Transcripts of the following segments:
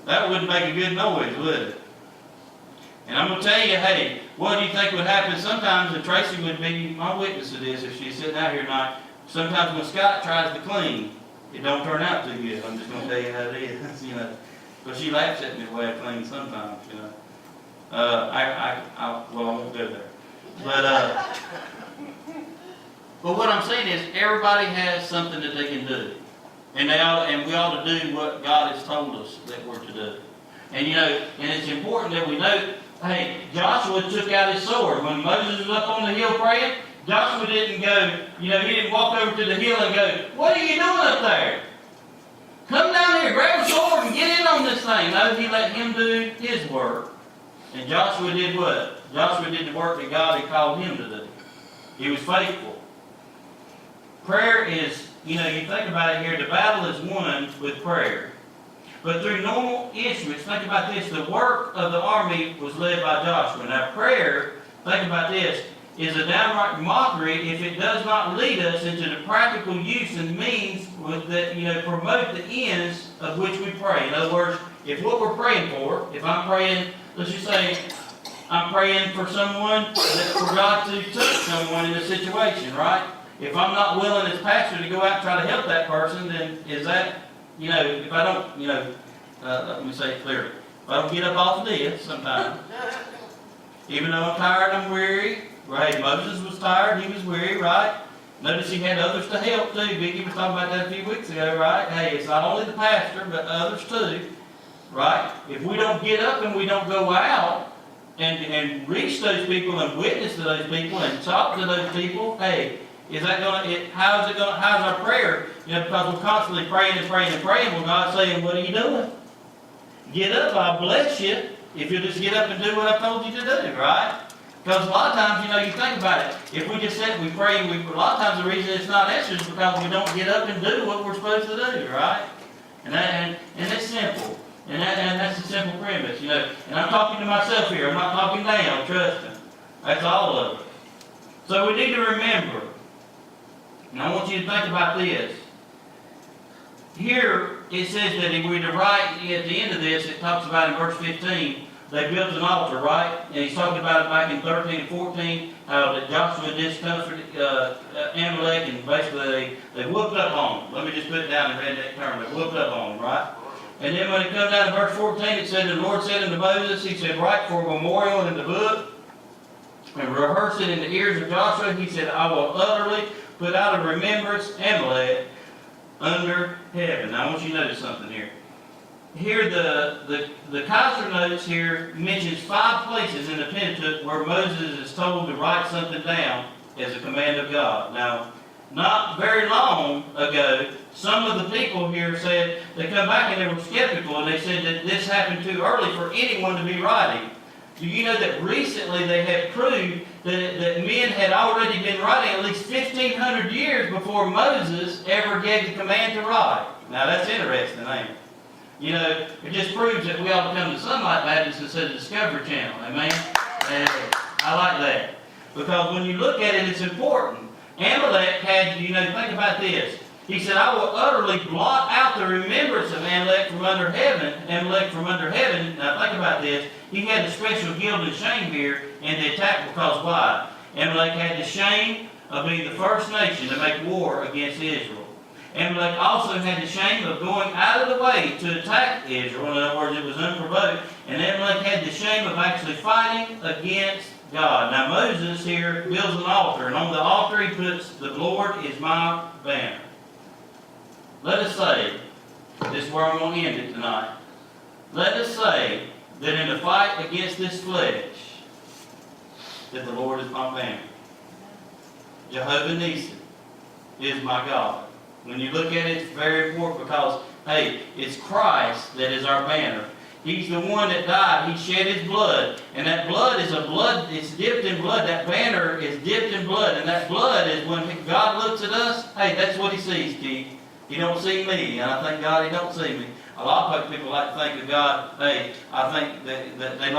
That wouldn't make a good noise, would it? And I'm going to tell you, hey, what do you think would happen sometimes, and Tracy would be my witness to this if she's sitting out here tonight, sometimes when Scott tries to clean, it don't turn out too good. I'm just going to tell you how it is, you know. But she laughs at me the way I clean sometimes, you know. Well, I won't go there. But what I'm saying is everybody has something that they can do. And we ought to do what God has told us that we're to do. And you know, and it's important that we know, hey, Joshua took out his sword. When Moses was up on the hill praying, Joshua didn't go, you know, he didn't walk over to the hill and go, what are you doing up there? Come down here, grab a sword and get in on this thing. No, he let him do his work. And Joshua did what? Joshua did the work that God had called him to do. He was faithful. Prayer is, you know, you think about it here, the battle is won with prayer. But through normal instruments, think about this, the work of the army was led by Joshua. Now prayer, think about this, is a downright mockery if it does not lead us into the practical use and means that, you know, promote the ends of which we pray. In other words, if what we're praying for, if I'm praying, let's just say, I'm praying for someone, for God to touch someone in a situation, right? If I'm not willing as pastor to go out and try to help that person, then is that, you know, if I don't, you know, let me say it clearly. If I don't get up off of this sometime, even though I'm tired, I'm weary, right? Moses was tired, he was weary, right? Notice he had others to help too. Vicki was talking about that a few weeks ago, right? Hey, it's not only the pastor, but others too, right? If we don't get up and we don't go out and reach those people and witness to those people and talk to those people, hey, is that how's our prayer? You know, because we're constantly praying and praying and praying. Well, God's saying, what are you doing? Get up, I bless you, if you just get up and do what I told you to do, right? Because a lot of times, you know, you think about it. If we just sit and we pray, a lot of times the reason it's not answered is because we don't get up and do what we're supposed to do, right? And it's simple. And that's a simple premise, you know. And I'm talking to myself here. I'm not talking down, trust me. That's all of it. So we need to remember, and I want you to think about this. Here it says that if we were to write at the end of this, it talks about in verse 15, they built an altar, right? And he's talking about it back in 13 and 14, how that Joshua discomforted Amalek, and basically they whooped up on them. Let me just put it down in redneck term. They whooped up on them, right? And then when it comes down to verse 14, it said, the Lord said unto Moses, he said, write for a memorial in the book, and rehearse it in the ears of Joshua. He said, I will utterly put out of remembrance Amalek under heaven. Now I want you to notice something here. Here the Kaiser notes here mentions 5 places in the Pentateuch where Moses is told to write something down as a command of God. Now, not very long ago, some of the people here said, they come back and they were skeptical and they said that this happened too early for anyone to be writing. Do you know that recently they have proved that men had already been writing at least 1,500 years before Moses ever gave the command to write? Now that's interesting, ain't it? You know, it just proves that we ought to come to Sonlight Baptist instead of Discovery Channel, amen? And I like that. Because when you look at it, it's important. Amalek had, you know, think about this. He said, I will utterly blot out the remembrance of Amalek from under heaven. Amalek from under heaven. Now think about this. He had a special guilt and shame here in the attack because why? Amalek had the shame of being the first nation to make war against Israel. Amalek also had the shame of going out of the way to attack Israel. In other words, it was unprovoked. And Amalek had the shame of actually fighting against God. Now Moses here builds an altar, and on the altar he puts, the Lord is my banner. Let us say, this is where I'm going to end it tonight. Let us say that in the fight against this flesh, that the Lord is my banner. Jehovah Nissi is my God. When you look at it, it's very important because, hey, it's Christ that is our banner. He's the one that died. He shed his blood. And that blood is it's dipped in blood. That banner is dipped in blood. And that blood is when God looks at us, hey, that's what he sees, Keith. He don't see me. And I thank God he don't see me. A lot of people like to think of God, hey, I think that they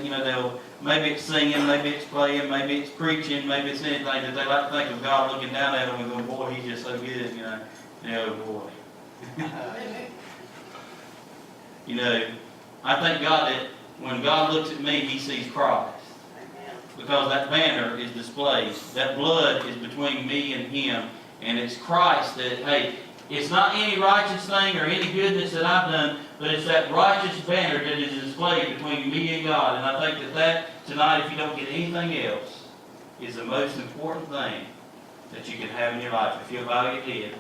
you know, they'll, maybe it's singing, maybe it's playing, maybe it's preaching, maybe it's anything, that they like to think of God looking down at them and going, boy, he's just so good, you know. You know, boy. You know, I thank God that when God looks at me, He sees Christ. Because that banner is displayed. That blood is between me and Him. And it's Christ that, hey, it's not any righteous thing or any goodness that I've done, but it's that righteous banner that is displayed between me and God. And I think that tonight, if you don't get anything else, is the most important thing that you can have in your life. If you'll bow your head.